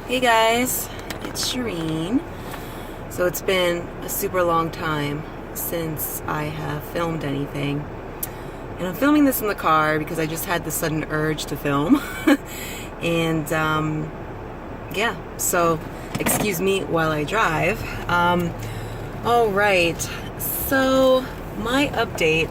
Hey guys, it's Shireen. So it's been a super long time since I have filmed anything. And I'm filming this in the car because I just had the sudden urge to film. And yeah, so excuse me while I drive. Alright, so my update.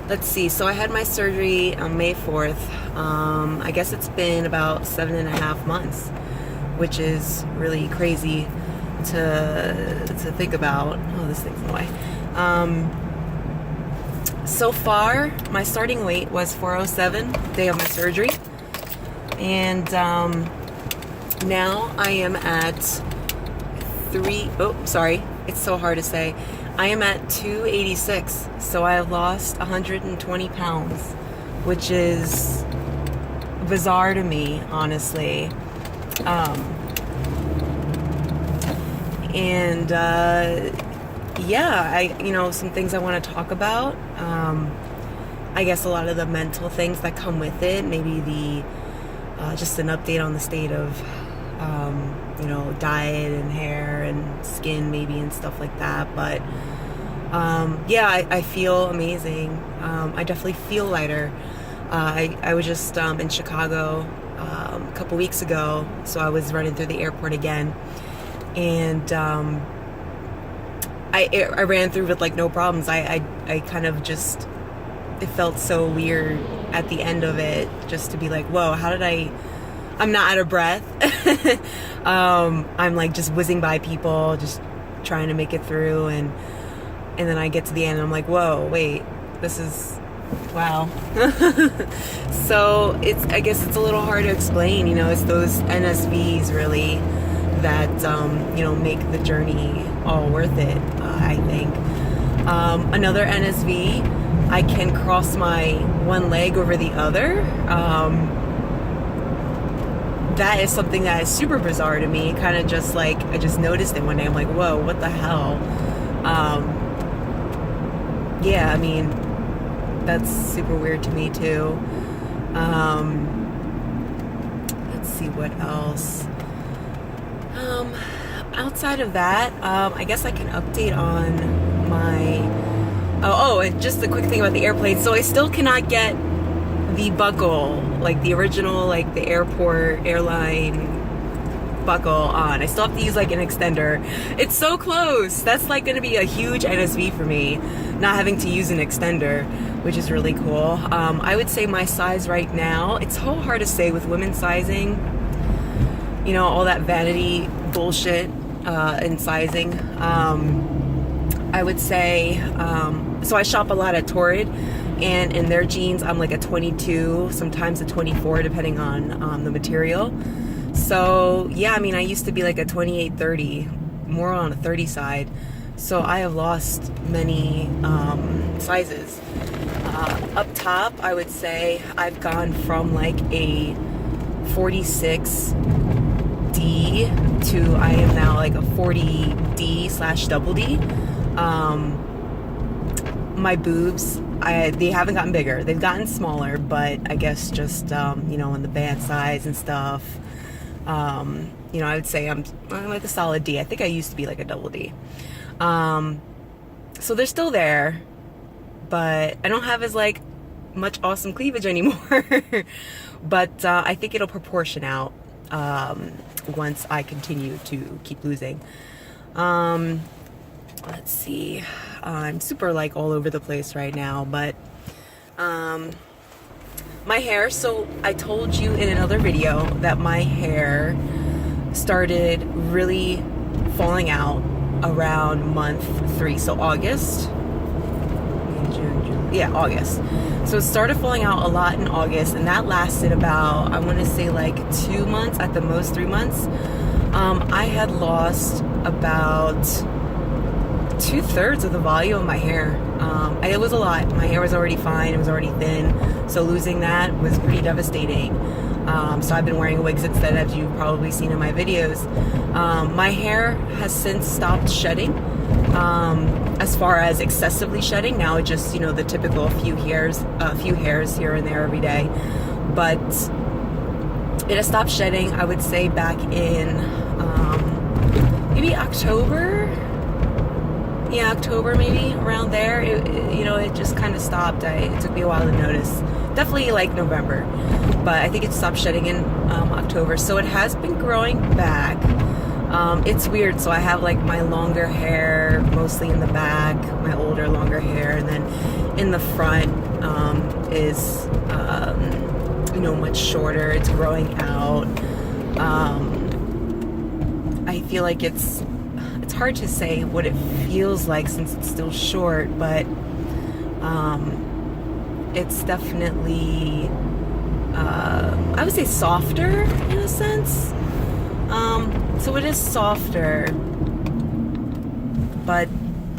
Let's see, so I had my surgery on May 4th. I guess it's been about 7.5 months, which is really crazy to think about. Oh, this thing's in the way. So far, my starting weight was 407 the day of my surgery. And now I am at it's so hard to say. I am at 286, so I have lost 120 pounds, which is bizarre to me, honestly. Yeah, some things I want to talk about. I guess a lot of the mental things that come with it, maybe just an update on the state of diet and hair and skin maybe and stuff like that. But I feel amazing. I definitely feel lighter. I was just in Chicago a couple weeks ago, so I was running through the airport again, and I ran through with like no problems. I kind of just, it felt so weird at the end of it just to be like, whoa, I'm not out of breath. I'm like just whizzing by people, just trying to make it through, and then I get to the end and I'm like, whoa, wait, this is, wow. So I guess it's a little hard to explain, it's those NSVs really that, make the journey all worth it, I think. Another NSV, I can cross my one leg over the other. That is something that is super bizarre to me. Kind of just like, I just noticed it one day. I'm like, whoa, what the hell? Yeah, I mean, that's super weird to me too. Let's see what else. Outside of that, I guess I can update on my... and just a quick thing about the airplane. So I still cannot get the buckle, like the original, like the airline buckle on. I still have to use like an extender. It's so close. That's like going to be a huge NSV for me, not having to use an extender, which is really cool. I would say my size right now, it's so hard to say with women's sizing, all that vanity bullshit in sizing. I would say, so I shop a lot at Torrid, and in their jeans I'm like a 22, sometimes a 24, depending on the material. So yeah, I mean, I used to be like a 28, 30, more on a 30 side. So I have lost many sizes. Up top, I would say I've gone from like a 46D to I am now like a 40D/double D. My boobs, they haven't gotten bigger. They've gotten smaller, but I guess just, in the band size and stuff. I would say I'm like a solid D. I think I used to be like a double D. So they're still there, but I don't have as like much awesome cleavage anymore. But I think it'll proportion out once I continue to keep losing. Let's see. I'm super like all over the place right now, but my hair, so I told you in another video that my hair started really falling out around month 3, so August. August. So it started falling out a lot in August, and that lasted about, I want to say like 2 months, at the most 3 months. I had lost about 2/3 of the volume of my hair. It was a lot. My hair was already fine. It was already thin. So losing that was pretty devastating. So I've been wearing a wig since then, as you've probably seen in my videos. My hair has since stopped shedding. As far as excessively shedding, now it just, the typical few hairs here and there every day. But It has stopped shedding, I would say, back in maybe October. Yeah, October maybe, around there. It just kind of stopped. It took me a while to notice. Definitely like November, but I think it stopped shedding in October. So it has been growing back. It's weird. So I have like my longer hair mostly in the back, my older longer hair, and then in the front is much shorter. It's growing out. I feel like it's hard to say what it feels like since it's still short, but it's definitely I would say softer in a sense. So it is softer, but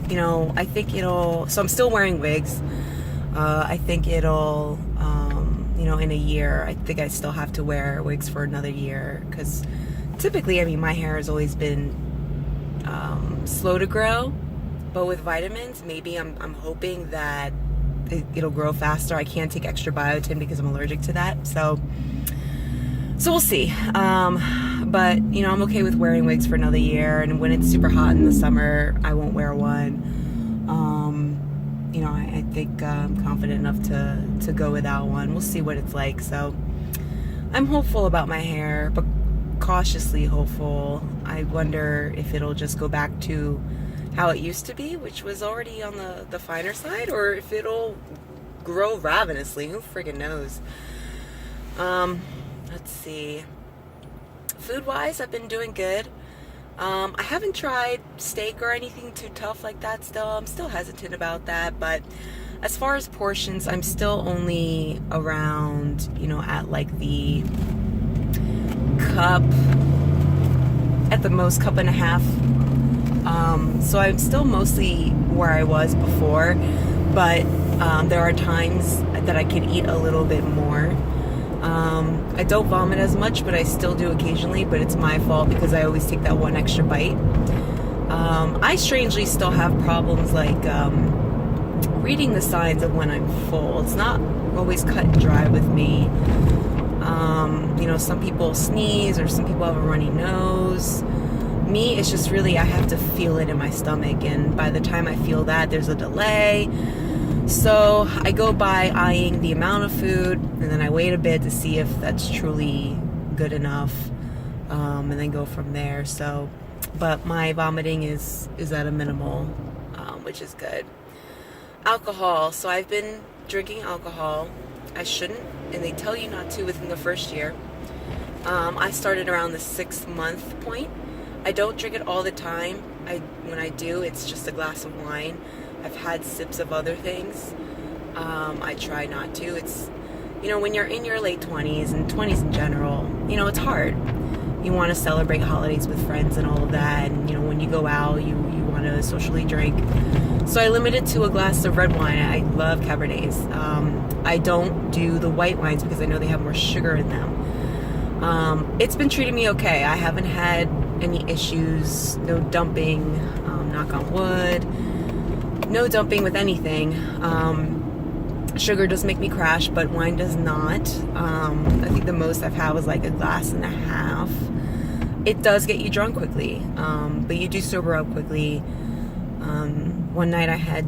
I think so I'm still wearing wigs. I think it'll in a year, I think I still have to wear wigs for another year, because typically, my hair has always been slow to grow, but with vitamins, maybe I'm hoping that it'll grow faster. I can't take extra biotin because I'm allergic to that, so we'll see. But I'm okay with wearing wigs for another year, and when it's super hot in the summer, I won't wear one. I think I'm confident enough to go without one. We'll see what it's like. So I'm hopeful about my hair, but cautiously hopeful. I wonder if it'll just go back to how it used to be, which was already on the finer side, or if it'll grow ravenously. Who friggin' knows? Let's see. Food-wise, I've been doing good. I haven't tried steak or anything too tough like that still. I'm still hesitant about that, but as far as portions, I'm still only around, at like the cup, at the most cup and a half. So I'm still mostly where I was before, but there are times that I can eat a little bit more. I don't vomit as much, but I still do occasionally, but it's my fault because I always take that one extra bite. I strangely still have problems like reading the signs of when I'm full. It's not always cut and dry with me. Some people sneeze, or some people have a runny nose. Me, it's just really, I have to feel it in my stomach, and by the time I feel that, there's a delay. So I go by eyeing the amount of food, and then I wait a bit to see if that's truly good enough, and then go from there. So, but my vomiting is at a minimal, which is good. Alcohol. So I've been drinking alcohol. I shouldn't, and they tell you not to within the first year. I started around the 6-month point. I don't drink it all the time. When I do, it's just a glass of wine. I've had sips of other things. I try not to. It's, when you're in your late 20s and 20s in general, it's hard. You want to celebrate holidays with friends and all of that. And, when you go out, you want to socially drink. So I limit it to a glass of red wine. I love Cabernets. I don't do the white wines because I know they have more sugar in them. It's been treating me okay. I haven't had any issues, no dumping, knock on wood. No dumping with anything. Sugar does make me crash, but wine does not. I think the most I've had was like a glass and a half. It does get you drunk quickly, but you do sober up quickly. One night I had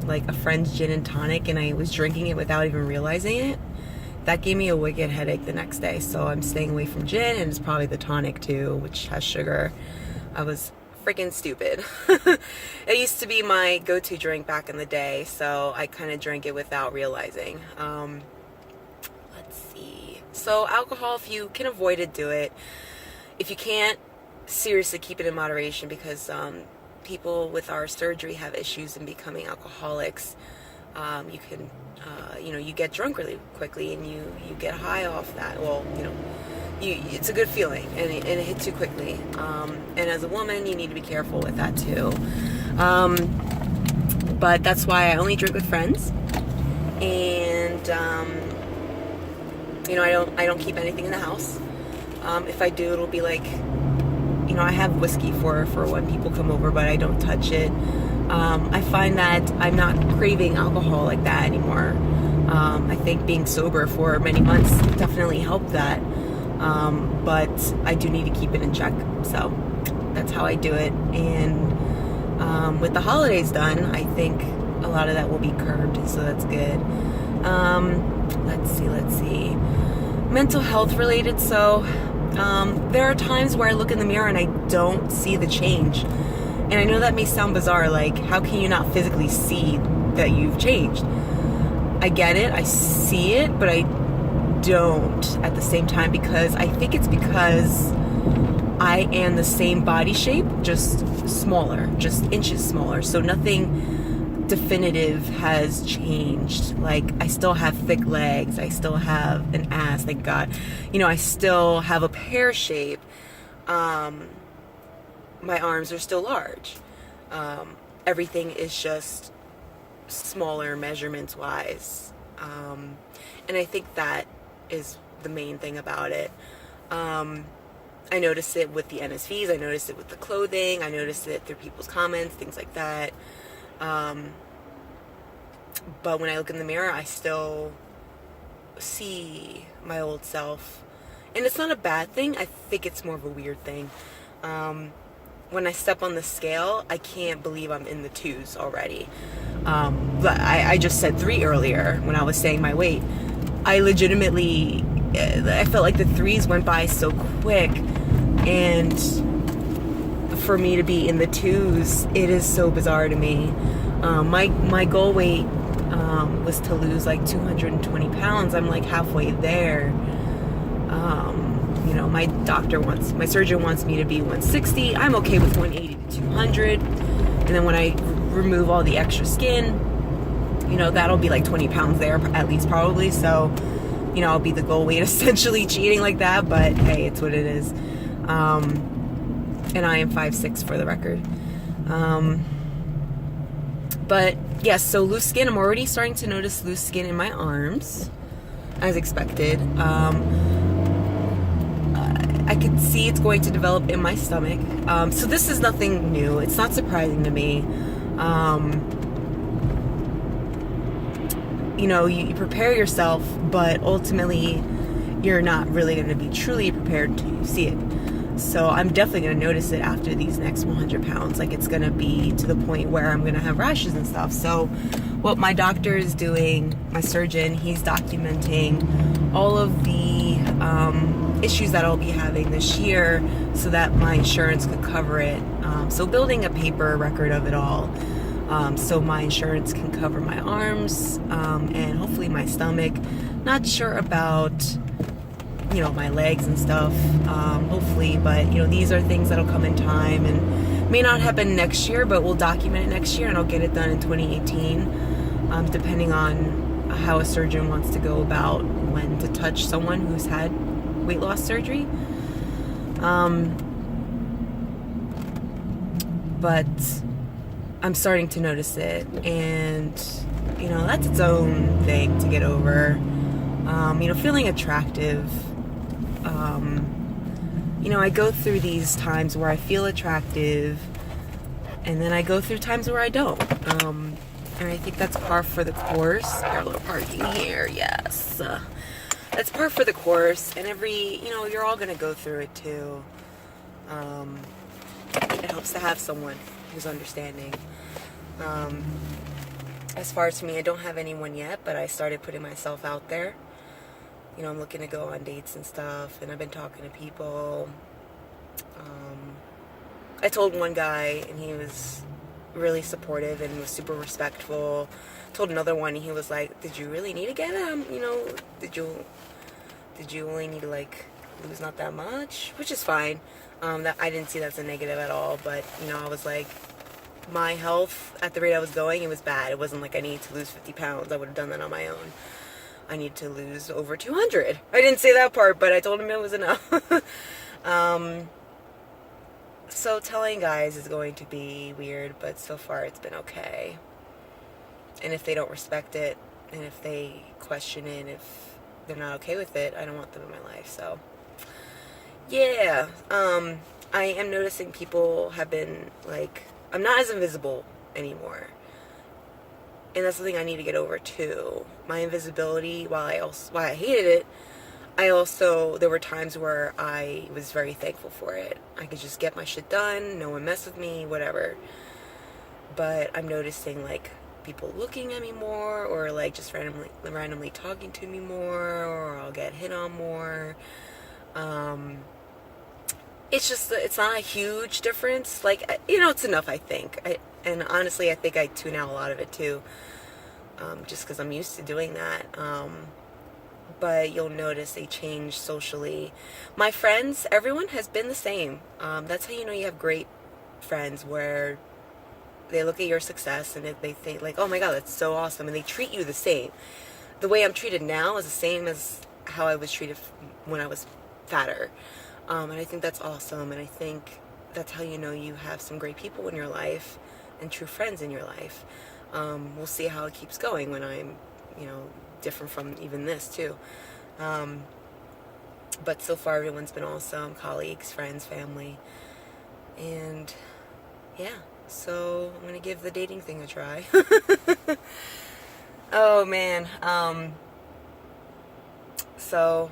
like a friend's gin and tonic, and I was drinking it without even realizing it. That gave me a wicked headache the next day, so I'm staying away from gin, and it's probably the tonic too, which has sugar. I was freaking stupid. It used to be my go-to drink back in the day, so I kind of drank it without realizing. Let's see. So alcohol, if you can avoid it, do it. If you can't, seriously keep it in moderation, because people with our surgery have issues in becoming alcoholics. You can, you get drunk really quickly, and you get high off that. Well, it's a good feeling, and it hits you quickly. And as a woman, you need to be careful with that too. But that's why I only drink with friends, and I don't keep anything in the house. If I do, it'll be like, I have whiskey for when people come over, but I don't touch it. I find that I'm not craving alcohol like that anymore. I think being sober for many months definitely helped that. But I do need to keep it in check. So that's how I do it. And with the holidays done, I think a lot of that will be curbed, so that's good. Let's see. Mental health related. So there are times where I look in the mirror and I don't see the change. And I know that may sound bizarre, like, how can you not physically see that you've changed? I get it, I see it, but I don't at the same time, because I think it's because I am the same body shape, just smaller, just inches smaller. So nothing definitive has changed. Like, I still have thick legs, I still have an ass, thank God. You know, I still have a pear shape. My arms are still large. Everything is just smaller measurements wise. And I think that is the main thing about it. I notice it with the NSVs, I notice it with the clothing, I notice it through people's comments, things like that. But when I look in the mirror, I still see my old self. And it's not a bad thing, I think it's more of a weird thing. When I step on the scale, I can't believe I'm in the 2s already. But I just said 3 earlier when I was saying my weight. I legitimately, I felt like the 3s went by so quick, and for me to be in the 2s, it is so bizarre to me. My goal weight was to lose like 220 pounds. I'm like halfway there. You know, my surgeon wants me to be 160. I'm okay with 180 to 200. And then when I remove all the extra skin, you know, that'll be like 20 pounds there at least, probably. So, you know, I'll be the goal weight, essentially cheating like that, but hey, it's what it is. And I am 5'6" for the record. But yes, so loose skin, I'm already starting to notice loose skin in my arms, as expected. I could see it's going to develop in my stomach. So this is nothing new. It's not surprising to me. You know, you prepare yourself, but ultimately you're not really going to be truly prepared to see it. So I'm definitely going to notice it after these next 100 pounds. Like, it's going to be to the point where I'm going to have rashes and stuff. So what my doctor is doing, my surgeon, he's documenting all of the issues that I'll be having this year so that my insurance could cover it. So building a paper record of it all, so my insurance can cover my arms and hopefully my stomach. Not sure about, you know, my legs and stuff, hopefully, but you know, these are things that'll come in time and may not happen next year, but we'll document it next year and I'll get it done in 2018, depending on how a surgeon wants to go about when to touch someone who's had weight loss surgery. But I'm starting to notice it, and you know, that's its own thing to get over. You know, feeling attractive, you know, I go through these times where I feel attractive, and then I go through times where I don't. And I think that's par for the course. Parallel parking here, yes. That's par for the course, and you know, you're all gonna go through it too. It helps to have someone who's understanding. As far as for me, I don't have anyone yet, but I started putting myself out there. You know, I'm looking to go on dates and stuff, and I've been talking to people. I told one guy, and he was really supportive and was super respectful. Told another one, and he was like, "Did you really need to get him? You know, did you only need to like lose not that much?" Which is fine. That I didn't see that as a negative at all. But you know, I was like, my health at the rate I was going, it was bad. It wasn't like I needed to lose 50 pounds. I would have done that on my own. I need to lose over 200. I didn't say that part, but I told him it was enough. So telling guys is going to be weird, but so far it's been okay. And if they don't respect it, and if they question it, if they're not okay with it, I don't want them in my life. So yeah, I am noticing people have been like, I'm not as invisible anymore. And that's something I need to get over too. My invisibility, while I hated it, there were times where I was very thankful for it. I could just get my shit done, no one mess with me, whatever. But I'm noticing like people looking at me more, or like just randomly talking to me more, or I'll get hit on more. It's not a huge difference. Like, it's enough, I think. And honestly, I think I tune out a lot of it too, just because I'm used to doing that. But you'll notice they change socially. My friends, everyone has been the same. That's how you know you have great friends, where they look at your success and they think like, oh my god, that's so awesome, and they treat you the same. The way I'm treated now is the same as how I was treated when I was fatter. And I think that's awesome, and I think that's how you know you have some great people in your life and true friends in your life. We'll see how it keeps going when I'm, different from even this too. But so far everyone's been awesome, colleagues, friends, family. And yeah, so I'm gonna give the dating thing a try. Oh man. So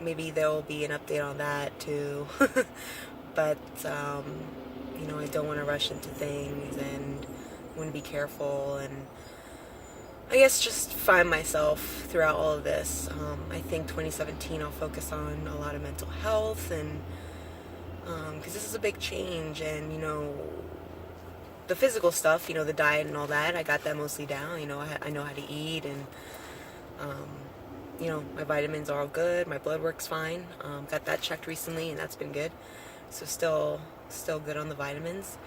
maybe there will be an update on that too. But I don't want to rush into things, and want to be careful, and I guess just find myself throughout all of this. I think 2017 I'll focus on a lot of mental health, and because this is a big change, and the physical stuff, the diet and all that, I got that mostly down. I know how to eat, and my vitamins are all good. My blood work's fine. Got that checked recently, and that's been good. So still good on the vitamins.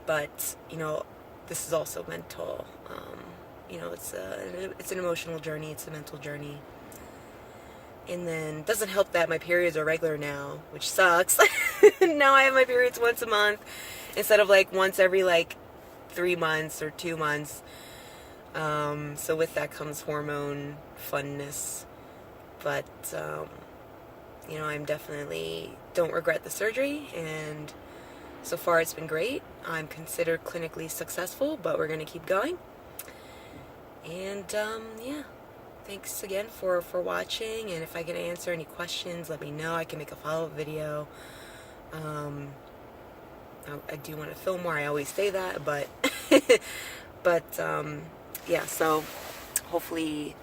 But this is also mental. It's an emotional journey. It's a mental journey. And then it doesn't help that my periods are regular now, which sucks. Now I have my periods once a month instead of like once every 3 months or 2 months. So with that comes hormone funness. But I'm definitely don't regret the surgery, and so far it's been great. I'm considered clinically successful, but we're gonna keep going. And yeah, thanks again for watching, and if I can answer any questions, let me know. I can make a follow-up video. I do want to film more. I always say that, but yeah, so hopefully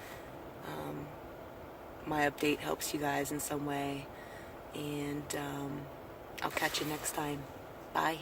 my update helps you guys in some way, and I'll catch you next time. Bye.